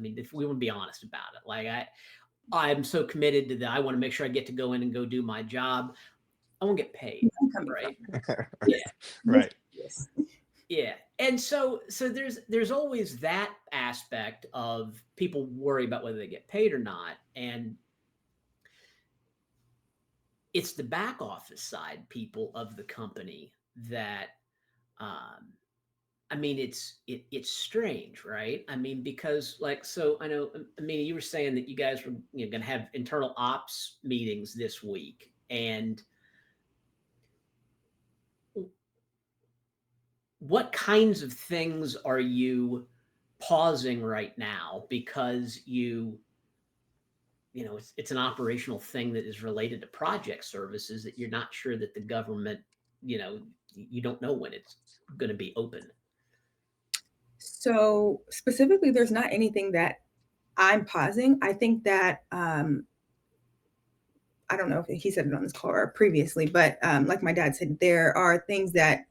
mean, if we want to be honest about it, like I'm so committed to that. I want to make sure I get to go in and go do my job. I won't get paid, I'm coming from. right? Yeah, Yes. Yes. Right. Yes. yeah. And so there's always that aspect of people worry about whether they get paid or not, and it's the back office side people of the company that um, I mean, it's strange, right? I mean, because like, so I know, I mean, you were saying that you guys were going to have internal ops meetings this week, and what kinds of things are you pausing right now because it's an operational thing that is related to project services that you're not sure that the government, you don't know when it's going to be open. So specifically, there's not anything that I'm pausing. I think that I don't know if he said it on this call or previously, but like my dad said, there are things that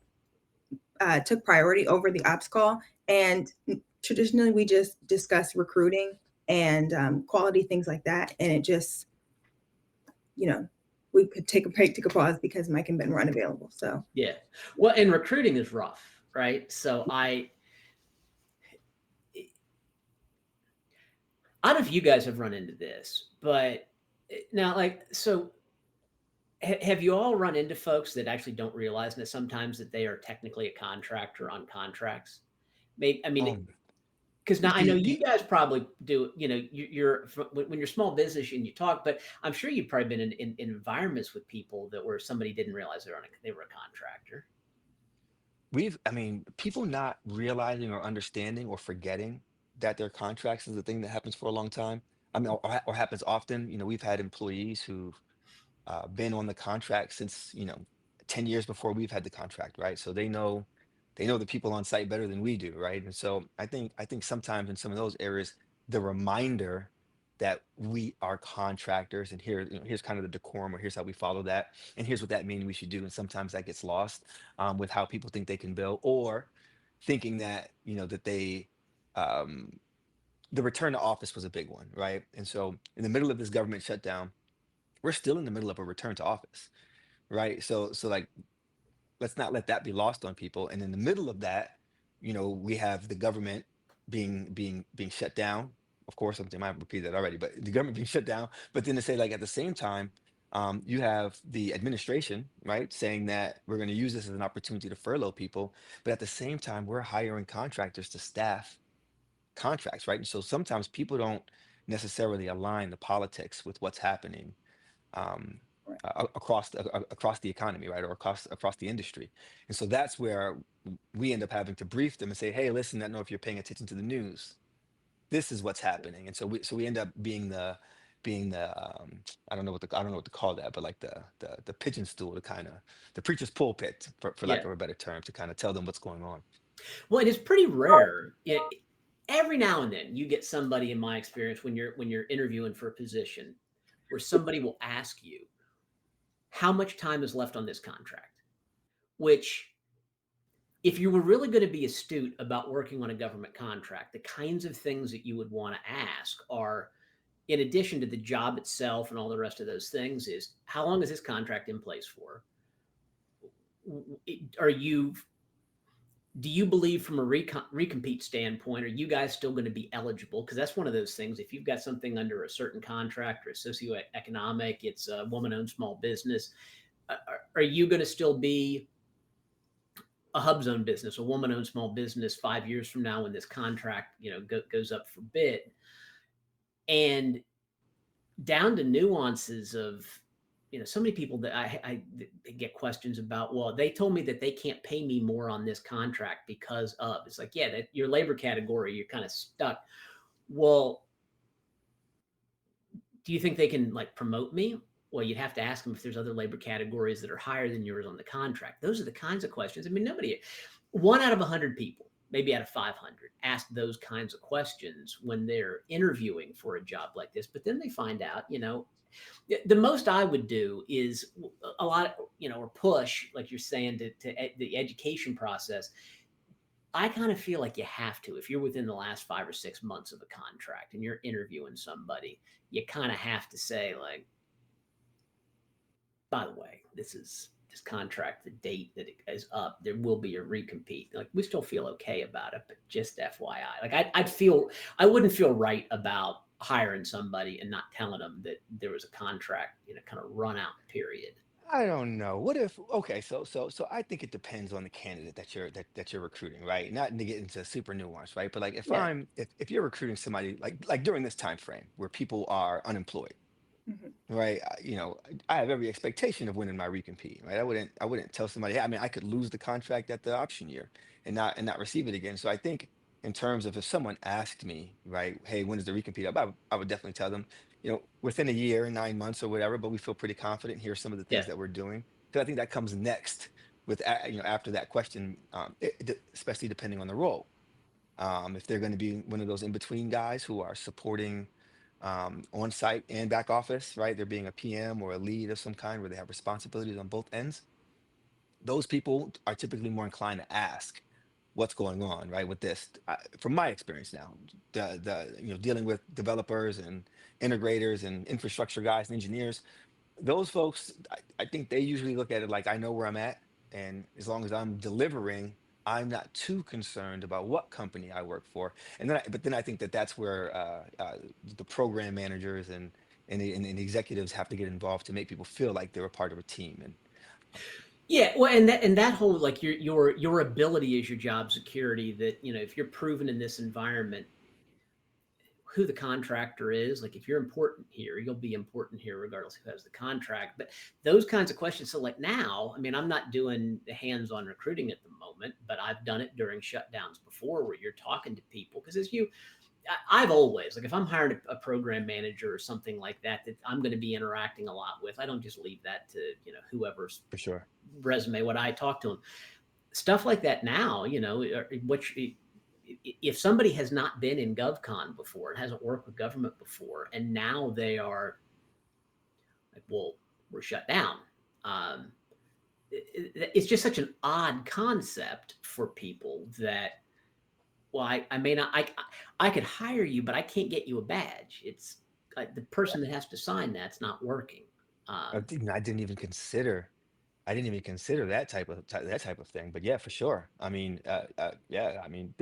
took priority over the ops call. And traditionally, we just discuss recruiting and quality, things like that. And it just, we could take a break, take a pause because Mike and Ben were unavailable. So, Yeah. Well, and recruiting is rough, right? So I don't know if you guys have run into this, but now, like, so have you all run into folks that actually don't realize that sometimes that they are technically a contractor on contracts? Maybe, I mean, Um, because now I know you the guys probably do, you're when you're small business and you talk, but I'm sure you've probably been in environments with people that where somebody didn't realize they were a contractor. I mean, people not realizing or understanding or forgetting that their contracts is a thing that happens for a long time. I mean, or happens often. We've had employees who've been on the contract since 10 years before we've had the contract, right? So they know the people on site better than we do, right? And so I think sometimes in some of those areas, the reminder that we are contractors and here's kind of the decorum, or here's how we follow that, and here's what that means we should do, and sometimes that gets lost with how people think they can bill, or thinking that that they um, the return to office was a big one, right? And so in the middle of this government shutdown, we're still in the middle of a return to office, right? So like, let's not let that be lost on people. And in the middle of that, we have the government being shut down. Of course, I might repeat that already, but the government being shut down. But then to say, like, at the same time, you have the administration, right, saying that we're going to use this as an opportunity to furlough people. But at the same time, we're hiring contractors to staff contracts, right? And so sometimes people don't necessarily align the politics with what's happening um, right. across the economy, right, or across the industry. And so that's where we end up having to brief them and say, hey, listen, I don't know if you're paying attention to the news. This is what's happening. And so we end up being the I don't know what to call that, but like the pigeon stool, the kind of the preacher's pulpit, for lack Yeah. of a better term, to kind of tell them what's going on. Well, it is pretty rare. Every now and then you get somebody, in my experience, when you're interviewing for a position, where somebody will ask you how much time is left on this contract. Which, if you were really going to be astute about working on a government contract, the kinds of things that you would want to ask are, in addition to the job itself and all the rest of those things, is how long is this contract in place for? Are you Do you believe from a recompete standpoint, are you guys still going to be eligible? Because that's one of those things. If you've got something under a certain contract or socioeconomic, it's a woman-owned small business. Are you going to still be a hub zone business, a woman-owned small business 5 years from now when this contract, goes up for bid? And down to nuances of, so many people that I get questions about, well, they told me that they can't pay me more on this contract because of, it's like, yeah, that your labor category, you're kind of stuck. Well, do you think they can like promote me? Well, you'd have to ask them if there's other labor categories that are higher than yours on the contract. Those are the kinds of questions. I mean, one out of 100 people, maybe out of 500, ask those kinds of questions when they're interviewing for a job like this. But then they find out, the most I would do is a lot, or push, like you're saying, to the education process. I kind of feel like you have to, if you're within the last 5 or 6 months of a contract and you're interviewing somebody, you kind of have to say like, by the way, this contract, the date that it is up, there will be a recompete. Like we still feel okay about it, but just FYI, like I wouldn't feel right about hiring somebody and not telling them that there was a contract, kind of run out period. I don't know. What if, okay, so I think it depends on the candidate that you're recruiting, right? Not to get into super nuance, right? But like Yeah. if you're recruiting somebody like during this time frame where people are unemployed, Mhm. right? I have every expectation of winning my recompete, right? I wouldn't tell somebody, hey, I mean, I could lose the contract at the option year and not receive it again. So I think in terms of if someone asked me, right, hey, when is the recompete up? I would definitely tell them, within a year, 9 months or whatever, but we feel pretty confident. Here's some of the things Yeah. that we're doing. Because I think that comes next after that question, especially depending on the role. If they're going to be one of those in between guys who are supporting on site and back office, right? They're being a PM or a lead of some kind where they have responsibilities on both ends. Those people are typically more inclined to ask what's going on, right? With this, from my experience now, dealing with developers and integrators and infrastructure guys and engineers, those folks, I think they usually look at it like I know where I'm at, and as long as I'm delivering, I'm not too concerned about what company I work for. But then I think that that's where the program managers and the executives have to get involved to make people feel like they're a part of a team. And Yeah, well, and that whole like your ability is your job security. That if you're proven in this environment, who the contractor is, like if you're important here, you'll be important here regardless of who has the contract. But those kinds of questions. So like now, I mean, I'm not doing the hands-on recruiting at the moment, but I've done it during shutdowns before, where you're talking to people because I've always like if I'm hiring a program manager or something like that I'm going to be interacting a lot with. I don't just leave that to whoever's for sure, resume what I talk to them. Stuff like that now, which if somebody has not been in GovCon before and hasn't worked with government before, and now they are like, well, we're shut down. Um, it's just such an odd concept for people that, well, I may not, I could hire you, but I can't get you a badge. It's the person that has to sign that's not working. I Um, didn't, I didn't even consider. I didn't even consider that type of thing. But yeah, for sure. I mean, yeah. I mean,